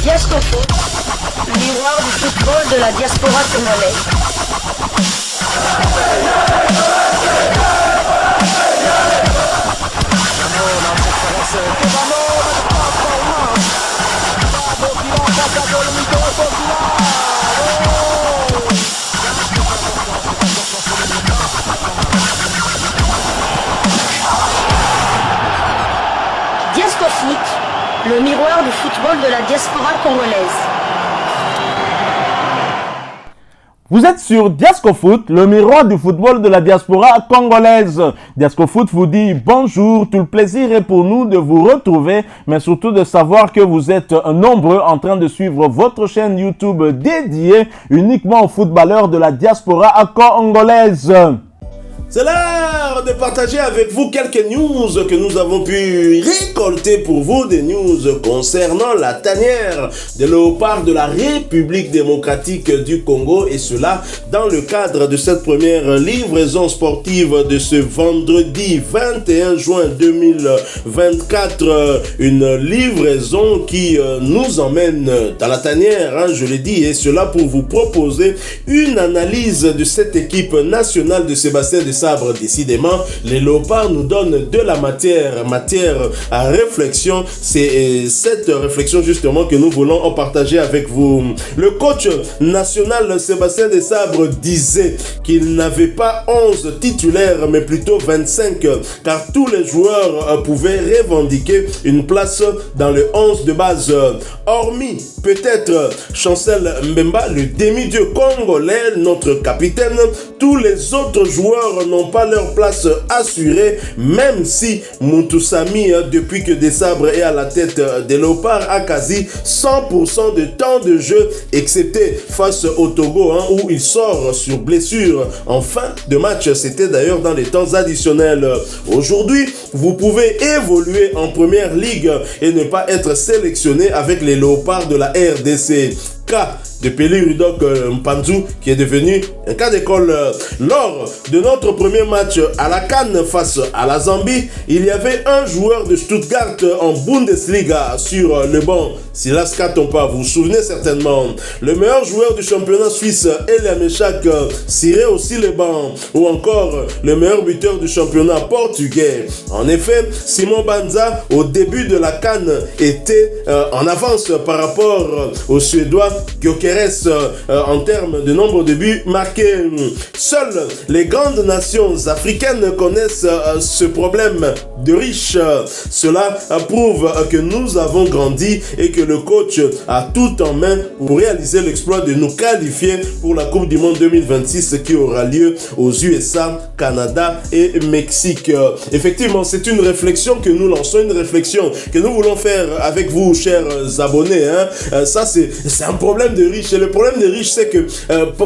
Diasco Foot, le miroir du football de la diaspora congolaise. Diasco Foot, le miroir du football de la diaspora congolaise. Vous êtes sur Diasco Foot, le miroir du football de la diaspora congolaise. Diasco Foot vous dit bonjour, tout le plaisir est pour nous de vous retrouver, mais surtout de savoir que vous êtes nombreux en train de suivre votre chaîne YouTube dédiée uniquement aux footballeurs de la diaspora congolaise. C'est l'heure de partager avec vous quelques news que nous avons pu récolter pour vous, des news concernant la tanière des léopards de la République démocratique du Congo, et cela dans le cadre de cette première livraison sportive de ce vendredi 21 juin 2024, une livraison qui nous emmène dans la tanière, je l'ai dit, et cela pour vous proposer une analyse de cette équipe nationale de Sébastien de Sabre. Décidément, les léopards nous donnent de la matière à réflexion. C'est cette réflexion justement que nous voulons en partager avec vous. Le coach national Sébastien de Sabre disait qu'il n'avait pas 11 titulaires mais plutôt 25, car tous les joueurs pouvaient revendiquer une place dans le 11 de base, hormis peut-être Chancel Mbemba, le demi-dieu congolais, notre capitaine. Tous les autres joueurs n'ont pas leur place assurée, même si Moutoussamy, depuis que Desabre est à la tête des léopards, a quasi 100% de temps de jeu, excepté face au Togo, où il sort sur blessure en fin de match. C'était d'ailleurs dans les temps additionnels. Aujourd'hui, vous pouvez évoluer en première ligue et ne pas être sélectionné avec les léopards de la RDC. Cas de Peli Rudok Mpanzu qui est devenu un cas d'école. Lors de notre premier match à la CAN face à la Zambie, il y avait un joueur de Stuttgart en Bundesliga sur le banc, Silas Katompa, vous vous souvenez certainement. Le meilleur joueur du championnat suisse, Elia Meshak, cirait aussi le banc, ou encore le meilleur buteur du championnat portugais. En effet, Simon Banza, au début de la CAN, était en avance par rapport au Suédois Gyökeres en termes de nombre de buts marqués. Seules les grandes nations africaines connaissent ce problème de riches. Cela prouve que nous avons grandi et que le coach a tout en main pour réaliser l'exploit de nous qualifier pour la Coupe du Monde 2026 qui aura lieu aux USA, Canada et Mexique. Effectivement, c'est une réflexion que nous lançons, une réflexion que nous voulons faire avec vous, chers abonnés. Ça, c'est un problème de riches. Et le problème des riches, c'est que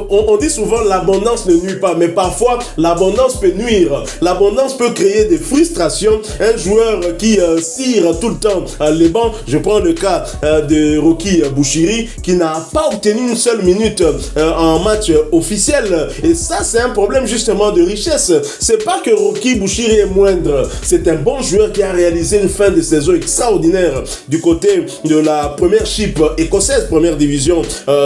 on dit souvent l'abondance ne nuit pas, mais parfois l'abondance peut nuire. L'abondance peut créer des frustrations. Un joueur qui cire tout le temps les bancs, je prends le cas de Rocky Bouchiri, qui n'a pas obtenu une seule minute en match officiel. Et ça, c'est un problème justement de richesse. C'est pas que Rocky Bouchiri est moindre, c'est un bon joueur qui a réalisé une fin de saison extraordinaire du côté de la première chip écossaise, première division,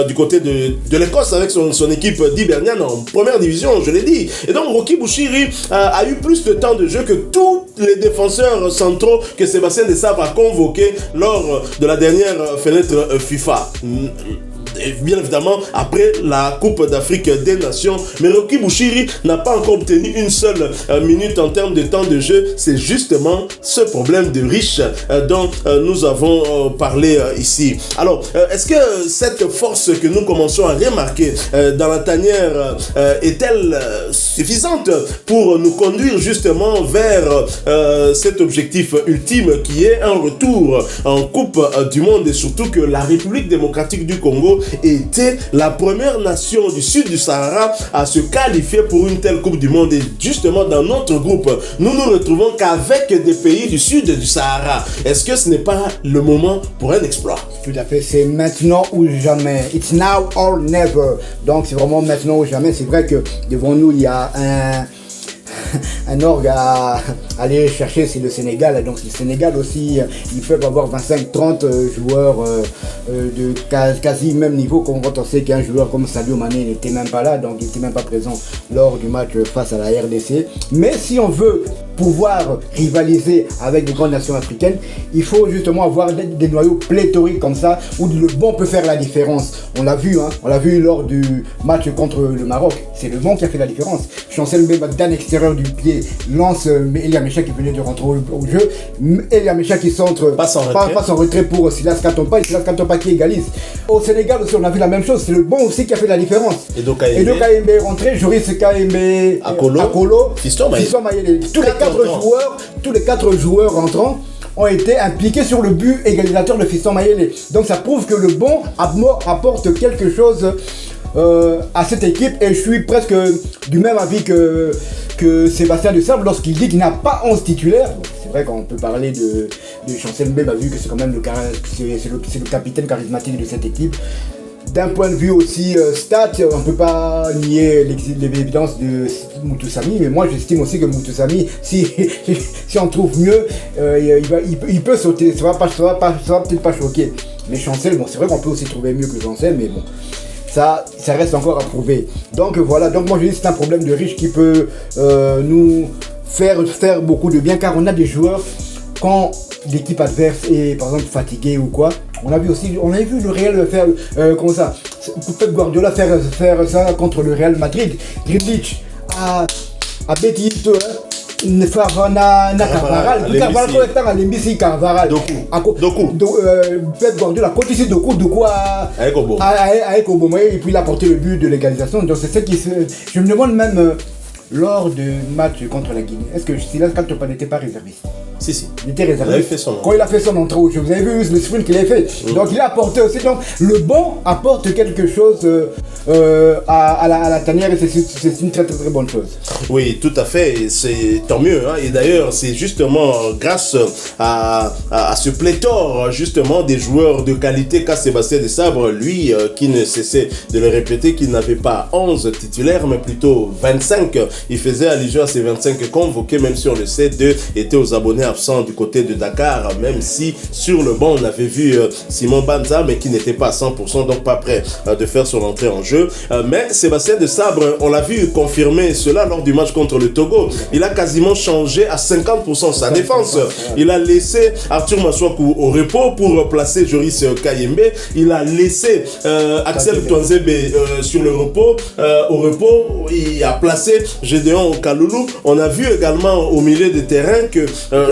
du côté de l'Écosse avec son équipe d'Hibernian en première division, je l'ai dit. Et donc Rocky Bouchiri a eu plus de temps de jeu que tous les défenseurs centraux que Sébastien de Sabre a convoqués lors de la dernière fenêtre FIFA. Bien évidemment après la Coupe d'Afrique des Nations, mais Rocky Bouchiri n'a pas encore obtenu une seule minute en termes de temps de jeu. C'est justement ce problème de riche dont nous avons parlé ici. Alors, est-ce que cette force que nous commençons à remarquer dans la tanière est-elle suffisante pour nous conduire justement vers cet objectif ultime qui est un retour en Coupe du Monde, et surtout que la République démocratique du Congo était la première nation du sud du Sahara à se qualifier pour une telle Coupe du Monde. Et justement dans notre groupe, nous nous retrouvons qu'avec des pays du sud du Sahara. Est-ce que ce n'est pas le moment pour un exploit? Tout à fait, c'est maintenant ou jamais. It's now or never. Donc c'est vraiment maintenant ou jamais. C'est vrai que devant nous il y a un orgue à aller chercher, c'est le Sénégal. Donc le Sénégal aussi, ils peuvent avoir 25-30 joueurs de quasi même niveau, quand on sait qu'un joueur comme Sadio Mané n'était même pas là, donc il n'était même pas présent lors du match face à la RDC. Mais si on veut pouvoir rivaliser avec les grandes nations africaines, il faut justement avoir des noyaux pléthoriques comme ça, où le bon peut faire la différence. On l'a vu, hein, on l'a vu lors du match contre le Maroc. C'est le bon qui a fait la différence. Chancel Mbemba d'un extérieur du pied lance Elia Mecha qui venait de rentrer au jeu. Elia Mecha qui centre, passe en retrait pour Silas Kantompa, et Silas Kantompa qui égalise. Au Sénégal aussi, on a vu la même chose. C'est le bon aussi qui a fait la différence. Et donc KMB est rentré, Joris KMB, Akolo, Fiston Mayele. Tous les quatre joueurs rentrants ont été impliqués sur le but égalisateur de Fiston Mayele. Donc ça prouve que le bon apporte quelque chose à cette équipe, et je suis presque du même avis que Sébastien Desabre lorsqu'il dit qu'il n'a pas 11 titulaires. C'est vrai qu'on peut parler de Chancel Mbemba, vu que c'est quand même le capitaine charismatique de cette équipe. D'un point de vue aussi stat, on ne peut pas nier l'évidence de Moutoussamy, mais moi j'estime aussi que Moutoussamy, si on trouve mieux, il peut sauter, ça va peut-être pas choquer. Mais Chancel, bon, c'est vrai qu'on peut aussi trouver mieux que Chancel, mais bon, ça reste encore à prouver. Donc voilà, donc moi je dis que c'est un problème de riche qui peut nous faire beaucoup de bien, car on a des joueurs, quand l'équipe adverse est par exemple fatiguée ou quoi, on a vu le Real faire Pep Guardiola faire ça contre le Real Madrid. Grilic a Betty Carvaral, Pep Guardiola continue Doku avec Obo, et puis il a porté le but de l'égalisation. Donc c'est ce qui je me demande même lors du match contre la Guinée, est-ce que Silas Kantompa n'était pas réserviste? Si. Il était réserviste. Quand il a fait son entrée au jeu, vous avez vu le sprint qu'il a fait. Donc il a apporté aussi. Donc le bon apporte quelque chose à la tanière, et c'est une très bonne chose. Oui, tout à fait. Et c'est tant mieux. Hein. Et d'ailleurs, c'est justement grâce à ce pléthore justement des joueurs de qualité qu'a Sébastien Desabre, lui qui ne cessait de le répéter, qu'il n'avait pas 11 titulaires, mais plutôt 25. Il faisait allusion à ces 25 convoqués, même si on le sait, 2 étaient aux abonnés absents du côté de Dakar, même si sur le banc on avait vu Simon Banza, mais qui n'était pas à 100%, donc pas prêt de faire son entrée en jeu. Mais Sébastien Desabre, on l'a vu confirmer cela lors du match contre le Togo. Il a quasiment changé à 50% sa défense. Il a laissé Arthur Maswaku au repos pour placer Joris Kayembe. Il a laissé Axel Touanzebe sur le repos. Au repos, il a placé Gédéon Kaloulou. On a vu également au milieu de terrain que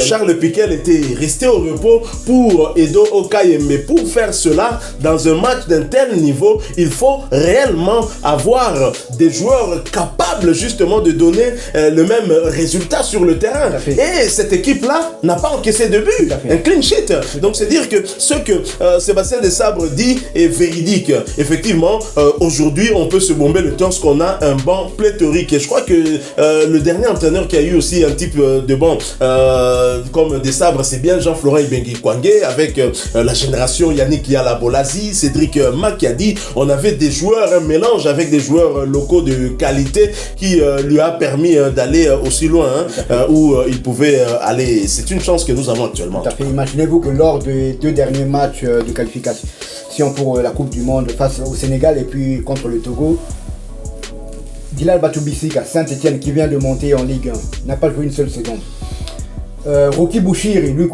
Charles Piquel était resté au repos pour Edo Okayembe. Pour faire cela dans un match d'un tel niveau, il faut réellement avoir des joueurs capables justement de donner le même résultat sur le terrain. Et cette équipe-là n'a pas encaissé de but, un clean sheet. Donc c'est dire que ce que Sébastien Desabre dit est véridique. Effectivement, aujourd'hui, on peut se bomber le torse qu'on a un banc pléthorique. Et je crois que le dernier entraîneur qui a eu aussi un type de banc comme Desabre, c'est bien Jean-Florent Ibengui Kwangé, avec la génération Yannick Yala-Bolasi, Cédric Makiadi. On avait des joueurs, un mélange avec des joueurs locaux de qualité qui lui a permis d'aller aussi loin où il pouvait aller. C'est une chance que nous avons actuellement. Tout à fait. Imaginez-vous que lors des 2 derniers matchs de qualification pour la Coupe du Monde face au Sénégal et puis contre le Togo, Bilal Batoubissik à Saint-Etienne, qui vient de monter en Ligue 1, n'a pas joué une seule seconde. Rocky Bouchiri, lui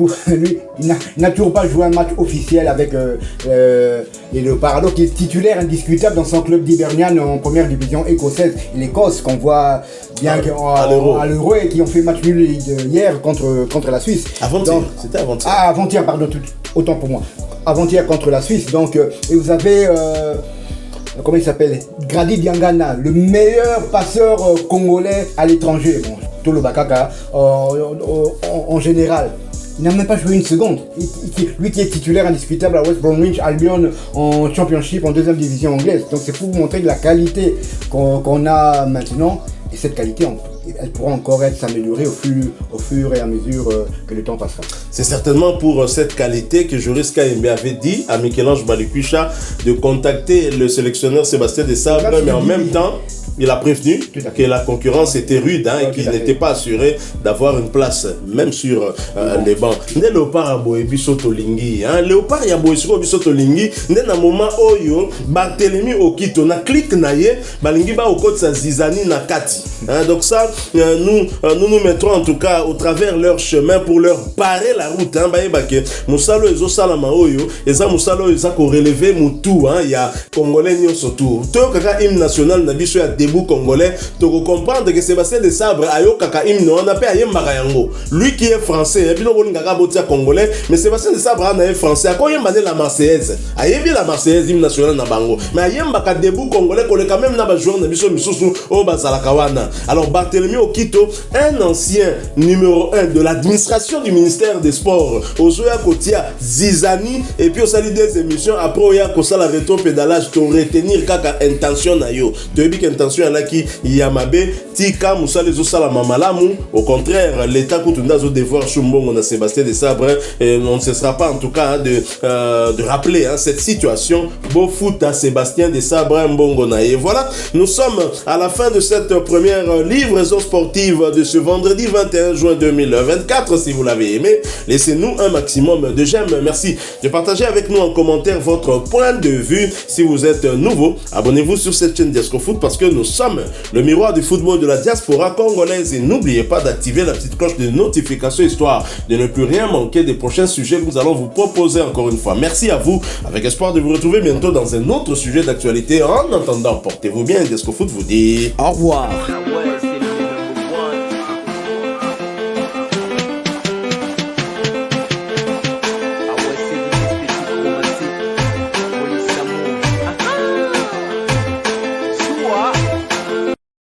il n'a toujours pas joué un match officiel avec les Léopards, alors qu'il est titulaire indiscutable dans son club d'Hibernian en première division écossaise. L'Écosse, qu'on voit bien à l'Euro, et qui ont fait match nul hier contre la Suisse. C'était avant-hier. Ah, avant-hier, pardon, autant pour moi. Avant-hier contre la Suisse. Donc, et vous avez... comment il s'appelle, Grady Diangana, le meilleur passeur congolais à l'étranger. Bon, Tolo Bakaka en général. Il n'a même pas joué une seconde. Lui qui est titulaire indiscutable à West Bromwich Albion en Championship, en 2e division anglaise. Donc c'est pour vous montrer la qualité qu'on a maintenant. Et cette qualité, elle pourra encore s'améliorer au fur et à mesure que le temps passera. C'est certainement pour cette qualité que Joris Kayembe avait dit à Michel-Ange Balikwisha de contacter le sélectionneur Sébastien Desabre, mais en même temps... il a prévenu que la concurrence était rude et qu'il n'était pas assuré d'avoir une place, même sur les bancs. Nde Léopard a boé bisoto lingi. Léopard ya boé sur bisoto lingi. Nde na moment oyo, Barthélemy Okito na clique na ye, balingi ba okot sa zizani na kati. Donc ça, nous mettrons en tout cas au travers leur chemin pour leur barrer la route. Moussalo ezo salama oyo, eza Moussalo eza ko relever mutu. Il y a Congolais ni surtout. Tout kaka hymne national na biso ya debout congolais. Tu comprendre que Sébastien Desabre ayo kaka hymne on appelle ayemba yango. Lui qui est français, et puis on ngaka botia congolais, mais Sébastien Desabre na est français. A quoi yemba la Marseillaise? Ayebi la Marseillaise hymne national na bango. Mais ayemba ka debout congolais ko le quand même na ba joueur na biso misusu o bazala kawana. Alors Barthélemy Okito, un ancien numéro 1 de l'administration du ministère des Sports, Ozoya Kotia Zizani, et puis au salut des émissions après Oya Kosa la rétro-pédalage pour retenir kaka intention na yo. Tu as dit qu'intention là qui Yamabe, Tika, Moussa les Osala Mamalamu, au contraire, l'État Koutunda zo devoir Chumbongo na Sébastien Desabre, et on ne cessera pas en tout cas de rappeler cette situation. Beau foot à Sébastien Desabre Mbongo na. Et voilà, nous sommes à la fin de cette première livraison sportive de ce vendredi 21 juin 2024. Si vous l'avez aimé, laissez-nous un maximum de j'aime. Merci de partager avec nous en commentaire votre point de vue. Si vous êtes nouveau, abonnez-vous sur cette chaîne Diasco Foot parce que nous sommes le miroir du football de la diaspora congolaise. Et n'oubliez pas d'activer la petite cloche de notification histoire de ne plus rien manquer des prochains sujets que nous allons vous proposer encore une fois. Merci à vous, avec espoir de vous retrouver bientôt dans un autre sujet d'actualité. En attendant, portez-vous bien. Diasco Foot vous dit au revoir.